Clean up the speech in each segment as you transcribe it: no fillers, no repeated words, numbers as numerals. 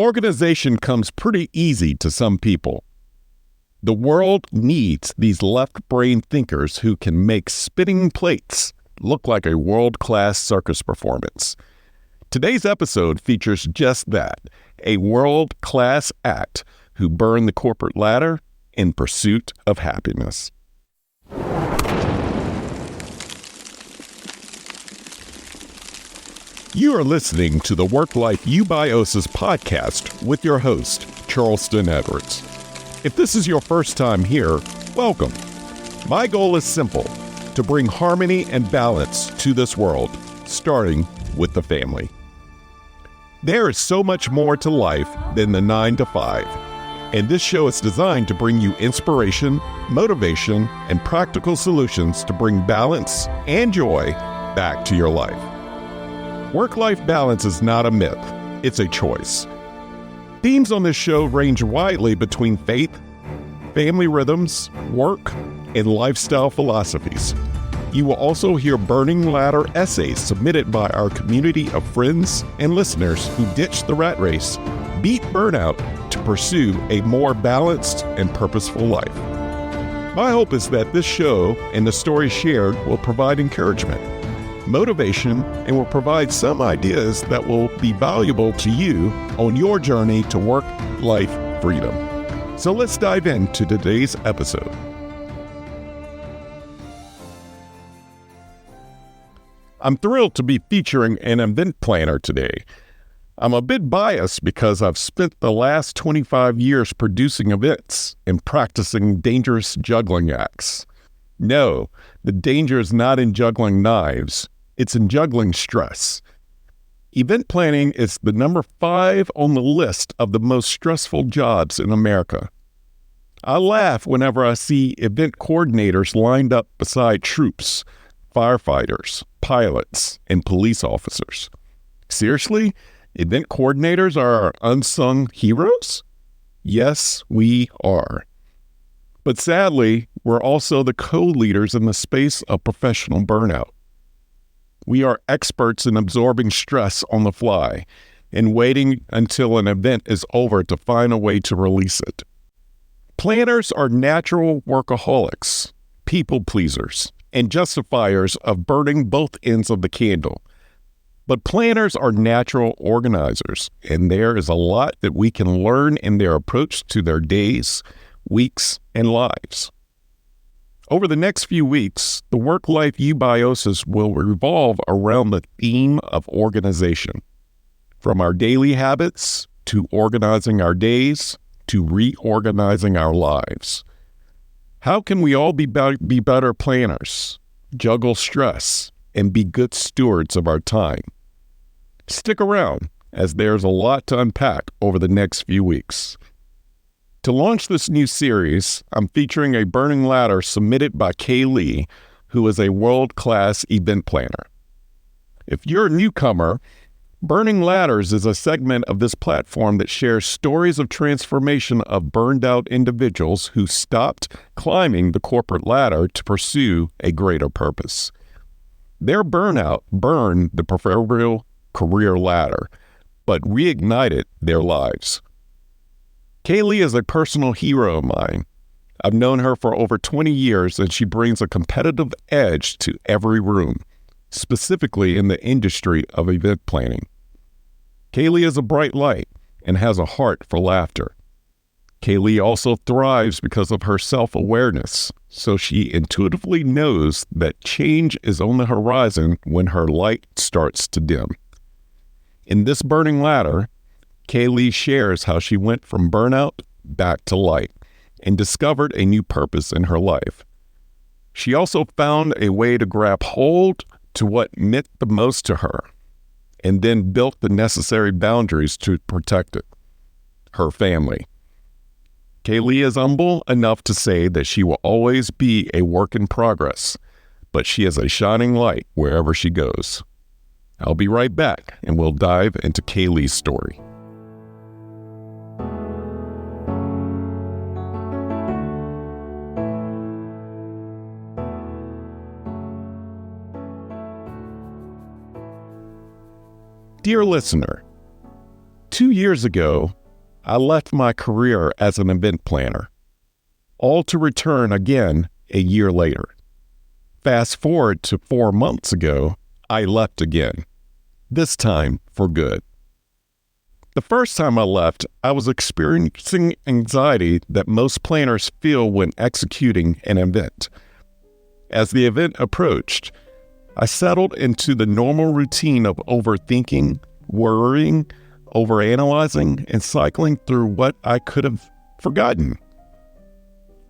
Organization comes pretty easy to some people. The world needs these left-brain thinkers who can make spinning plates look like a world-class circus performance. Today's episode features just that, a world-class act who burn the corporate ladder in pursuit of happiness. You are listening to the Work-Life Eubiosis podcast with your host, Charleston Edwards. If this is your first time here, welcome. My goal is simple, to bring harmony and balance to this world, starting with the family. There is so much more to life than the 9 to 5, and this show is designed to bring you inspiration, motivation, and practical solutions to bring balance and joy back to your life. Work-life balance is not a myth, it's a choice. Themes on this show range widely between faith, family rhythms, work, and lifestyle philosophies. You will also hear burning ladder essays submitted by our community of friends and listeners who ditched the rat race, beat burnout to pursue a more balanced and purposeful life. My hope is that this show and the stories shared will provide encouragement, motivation, and will provide some ideas that will be valuable to you on your journey to work-life freedom. So let's dive into today's episode. I'm thrilled to be featuring an event planner today. I'm a bit biased because I've spent the last 25 years producing events and practicing dangerous juggling acts. No, the danger is not in juggling knives. It's in juggling stress. Event planning is the number 5 on the list of the most stressful jobs in America. I laugh whenever I see event coordinators lined up beside troops, firefighters, pilots, and police officers. Seriously? Event coordinators are our unsung heroes? Yes, we are. But sadly, we're also the co-leaders in the space of professional burnout. We are experts in absorbing stress on the fly and waiting until an event is over to find a way to release it. Planners are natural workaholics, people pleasers, and justifiers of burning both ends of the candle. But planners are natural organizers, and there is a lot that we can learn in their approach to their days, weeks, and lives. Over the next few weeks, the Work-Life Eubiosis will revolve around the theme of organization. From our daily habits, to organizing our days, to reorganizing our lives. How can we all be better planners, juggle stress, and be good stewards of our time? Stick around, as there's a lot to unpack over the next few weeks. To launch this new series, I'm featuring a burning ladder submitted by Kay Lee, who is a world-class event planner. If you're a newcomer, Burning Ladders is a segment of this platform that shares stories of transformation of burned-out individuals who stopped climbing the corporate ladder to pursue a greater purpose. Their burnout burned the proverbial career ladder, but reignited their lives. Kaylee is a personal hero of mine. I've known her for over 20 years, and she brings a competitive edge to every room, specifically in the industry of event planning. Kaylee is a bright light and has a heart for laughter. Kaylee also thrives because of her self-awareness, so she intuitively knows that change is on the horizon when her light starts to dim. In this burning ladder, Kaylee shares how she went from burnout back to light and discovered a new purpose in her life. She also found a way to grab hold to what meant the most to her and then built the necessary boundaries to protect it, her family. Kaylee is humble enough to say that she will always be a work in progress, but she is a shining light wherever she goes. I'll be right back, and we'll dive into Kaylee's story. Dear listener, 2 years ago, I left my career as an event planner, all to return again a year later. Fast forward to 4 months ago, I left again, this time for good. The first time I left, I was experiencing anxiety that most planners feel when executing an event. As the event approached, I settled into the normal routine of overthinking, worrying, overanalyzing, and cycling through what I could have forgotten.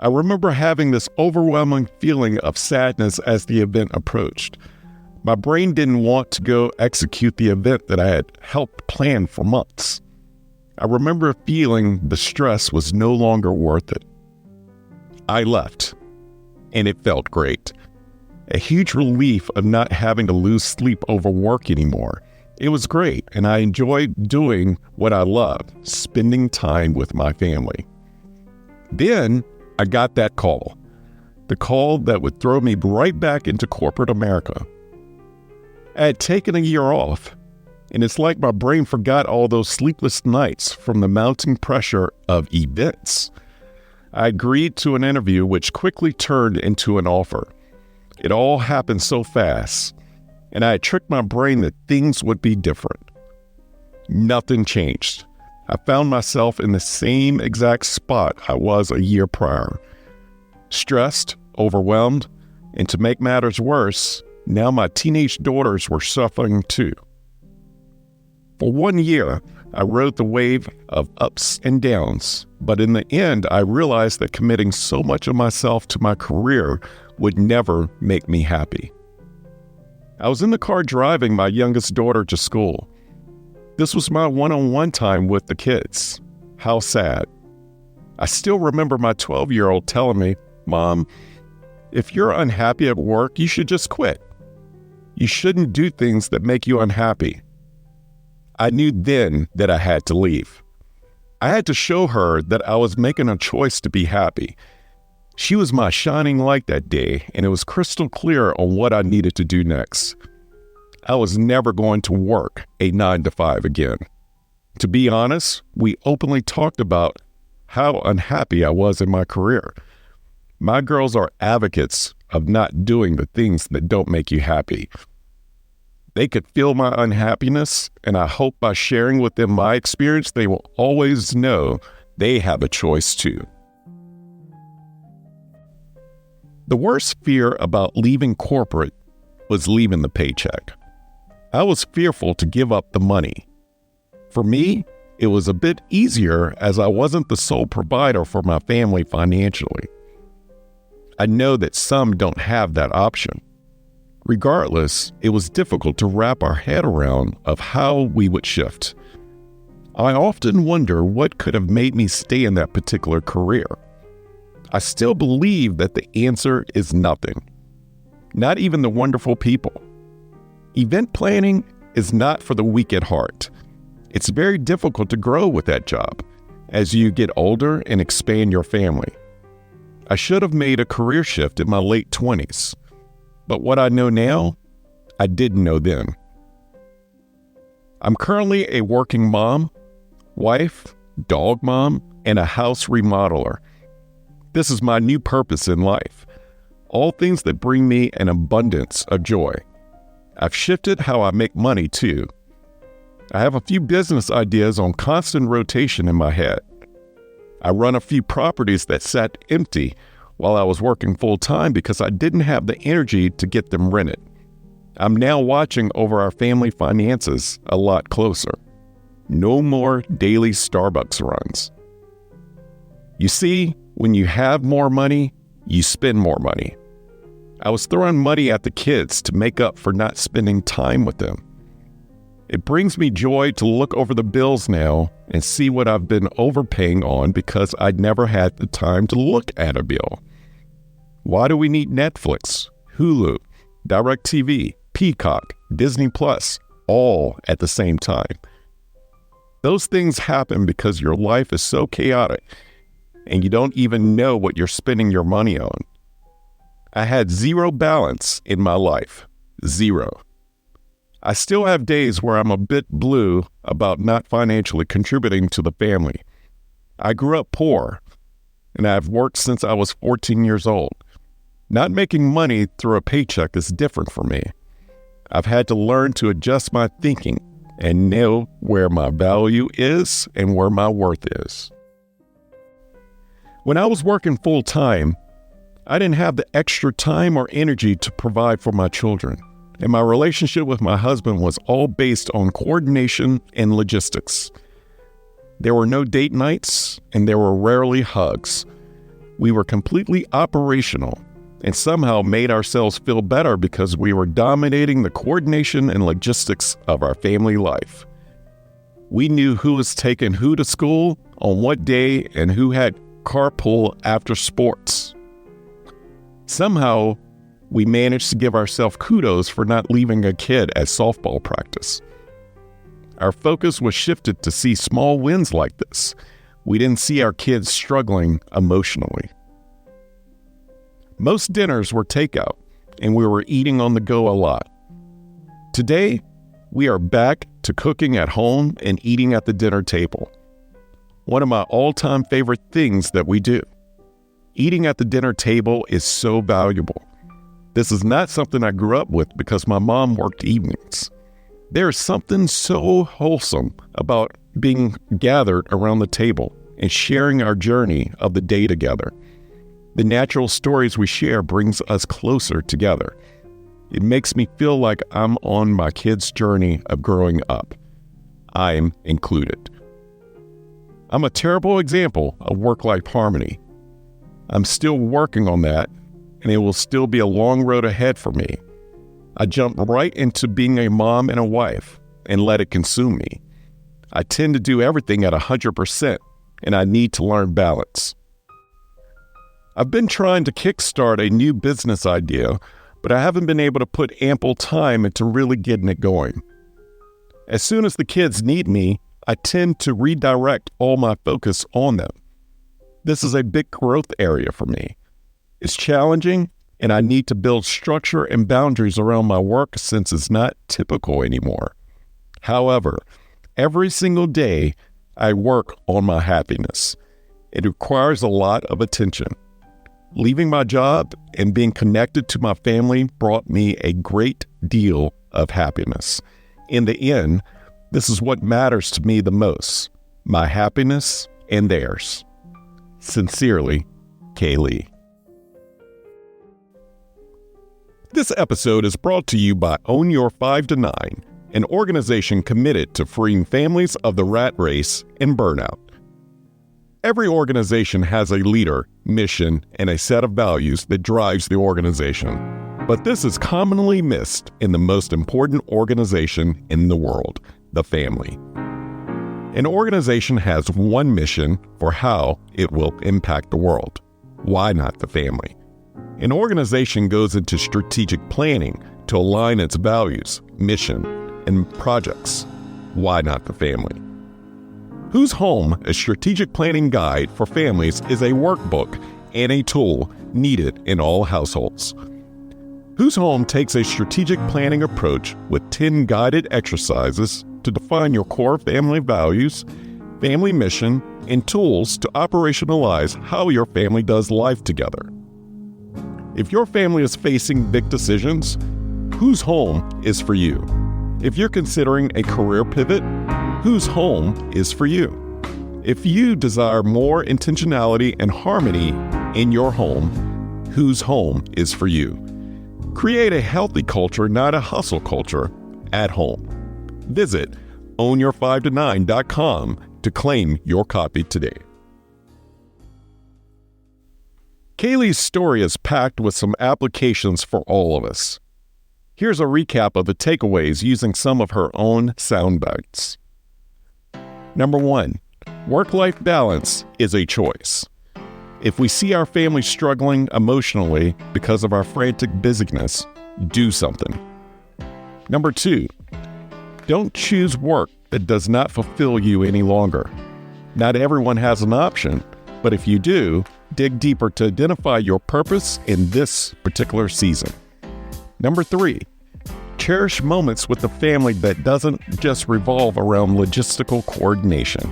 I remember having this overwhelming feeling of sadness as the event approached. My brain didn't want to go execute the event that I had helped plan for months. I remember feeling the stress was no longer worth it. I left, and it felt great. A huge relief of not having to lose sleep over work anymore. It was great, and I enjoyed doing what I love, spending time with my family. Then I got that call, the call that would throw me right back into corporate America. I had taken a year off, and it's like my brain forgot all those sleepless nights from the mounting pressure of events. I agreed to an interview which quickly turned into an offer. It all happened so fast, and I had tricked my brain that things would be different. Nothing changed. I found myself in the same exact spot I was a year prior. Stressed, overwhelmed, and to make matters worse, now my teenage daughters were suffering too. For 1 year, I rode the wave of ups and downs, but in the end, I realized that committing so much of myself to my career would never make me happy. I was in the car driving my youngest daughter to school. This was my one-on-one time with the kids. How sad. I still remember my 12-year-old telling me, "Mom, if you're unhappy at work, you should just quit. You shouldn't do things that make you unhappy." I knew then that I had to leave. I had to show her that I was making a choice to be happy. She was my shining light that day, and it was crystal clear on what I needed to do next. I was never going to work a 9-to-5 again. To be honest, we openly talked about how unhappy I was in my career. My girls are advocates of not doing the things that don't make you happy. They could feel my unhappiness, and I hope by sharing with them my experience, they will always know they have a choice too. The worst fear about leaving corporate was leaving the paycheck. I was fearful to give up the money. For me, it was a bit easier as I wasn't the sole provider for my family financially. I know that some don't have that option. Regardless, it was difficult to wrap our head around of how we would shift. I often wonder what could have made me stay in that particular career. I still believe that the answer is nothing. Not even the wonderful people. Event planning is not for the weak at heart. It's very difficult to grow with that job as you get older and expand your family. I should have made a career shift in my late 20s, but what I know now, I didn't know then. I'm currently a working mom, wife, dog mom, and a house remodeler. This is my new purpose in life, all things that bring me an abundance of joy. I've shifted how I make money too. I have a few business ideas on constant rotation in my head. I run a few properties that sat empty while I was working full-time because I didn't have the energy to get them rented. I'm now watching over our family finances a lot closer. No more daily Starbucks runs. You see, when you have more money, you spend more money. I was throwing money at the kids to make up for not spending time with them. It brings me joy to look over the bills now and see what I've been overpaying on because I'd never had the time to look at a bill. Why do we need Netflix, Hulu, DirecTV, Peacock, Disney Plus, all at the same time? Those things happen because your life is so chaotic and you don't even know what you're spending your money on. I had zero balance in my life. Zero. I still have days where I'm a bit blue about not financially contributing to the family. I grew up poor, and I've worked since I was 14 years old. Not making money through a paycheck is different for me. I've had to learn to adjust my thinking and know where my value is and where my worth is. When I was working full time, I didn't have the extra time or energy to provide for my children, and my relationship with my husband was all based on coordination and logistics. There were no date nights, and there were rarely hugs. We were completely operational and somehow made ourselves feel better because we were dominating the coordination and logistics of our family life. We knew who was taking who to school, on what day, and who had carpool after sports. Somehow, we managed to give ourselves kudos for not leaving a kid at softball practice. Our focus was shifted to see small wins like this. We didn't see our kids struggling emotionally. Most dinners were takeout, and we were eating on the go a lot. Today, we are back to cooking at home and eating at the dinner table. One of my all-time favorite things that we do. Eating at the dinner table is so valuable. This is not something I grew up with because my mom worked evenings. There is something so wholesome about being gathered around the table and sharing our journey of the day together. The natural stories we share brings us closer together. It makes me feel like I'm on my kids' journey of growing up. I'm included. I'm a terrible example of work-life harmony. I'm still working on that, and it will still be a long road ahead for me. I jumped right into being a mom and a wife and let it consume me. I tend to do everything at 100%, and I need to learn balance. I've been trying to kickstart a new business idea, but I haven't been able to put ample time into really getting it going. As soon as the kids need me, I tend to redirect all my focus on them. This is a big growth area for me. It's challenging, and I need to build structure and boundaries around my work since it's not typical anymore. However, every single day, I work on my happiness. It requires a lot of attention. Leaving my job and being connected to my family brought me a great deal of happiness. In the end, this is what matters to me the most, my happiness and theirs. Sincerely, Kaylee. This episode is brought to you by Own Your 5 to 9, an organization committed to freeing families of the rat race and burnout. Every organization has a leader, mission, and a set of values that drives the organization. But this is commonly missed in the most important organization in the world, the family. An organization has one mission for how it will impact the world. Why not the family? An organization goes into strategic planning to align its values, mission, and projects. Why not the family? Whose Home, a strategic planning guide for families, is a workbook and a tool needed in all households. Whose Home takes a strategic planning approach with 10 guided exercises to define your core family values, family mission, and tools to operationalize how your family does life together. If your family is facing big decisions, Whose Home is for you. If you're considering a career pivot, Whose Home is for you. If you desire more intentionality and harmony in your home, Whose Home is for you. Create a healthy culture, not a hustle culture, at home. Visit ownyour5to9.com to claim your copy today. Kaylee's story is packed with some applications for all of us. Here's a recap of the takeaways using some of her own sound bites. Number 1, work-life balance is a choice. If we see our family struggling emotionally because of our frantic busyness, do something. Number 2, don't choose work that does not fulfill you any longer. Not everyone has an option, but if you do, dig deeper to identify your purpose in this particular season. Number 3, cherish moments with the family that doesn't just revolve around logistical coordination.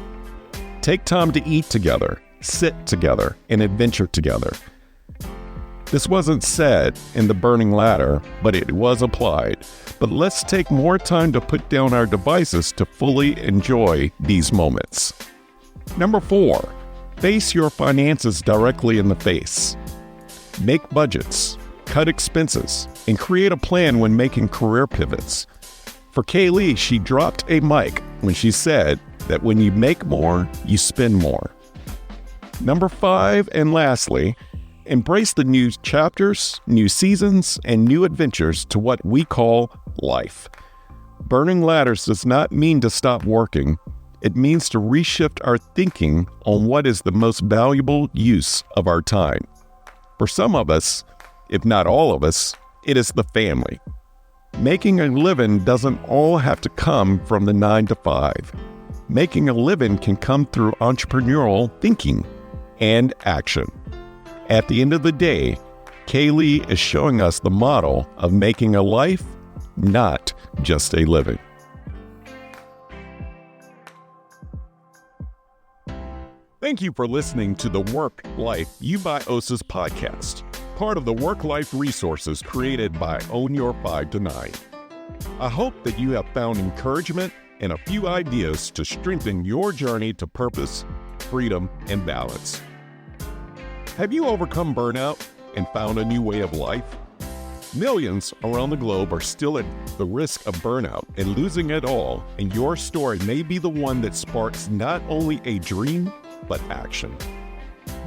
Take time to eat together, sit together, and adventure together. This wasn't said in the burning ladder, but it was applied. But let's take more time to put down our devices to fully enjoy these moments. Number 4, face your finances directly in the face. Make budgets, cut expenses, and create a plan when making career pivots. For Kaylee, she dropped a mic when she said that when you make more, you spend more. Number 5, and lastly, embrace the new chapters, new seasons, and new adventures to what we call life. Burning ladders does not mean to stop working. It means to reshift our thinking on what is the most valuable use of our time. For some of us, if not all of us, it is the family. Making a living doesn't all have to come from the 9 to 5. Making a living can come through entrepreneurial thinking and action. At the end of the day, Kaylee is showing us the model of making a life, not just a living. Thank you for listening to the Work Life You by OSAS podcast, part of the Work Life resources created by Own Your 5 to 9. I hope that you have found encouragement and a few ideas to strengthen your journey to purpose, freedom, and balance. Have you overcome burnout and found a new way of life? Millions around the globe are still at the risk of burnout and losing it all, and your story may be the one that sparks not only a dream, but action.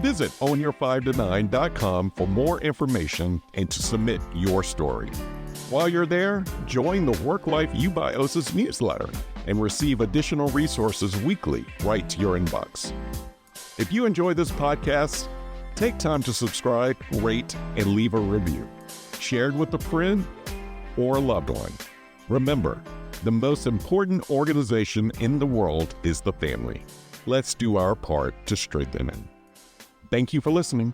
Visit ownyour5to9.com for more information and to submit your story. While you're there, join the Work Life You by OSAS newsletter and receive additional resources weekly right to your inbox. If you enjoy this podcast, take time to subscribe, rate, and leave a review. Share it with a friend or a loved one. Remember, the most important organization in the world is the family. Let's do our part to strengthen it. Thank you for listening.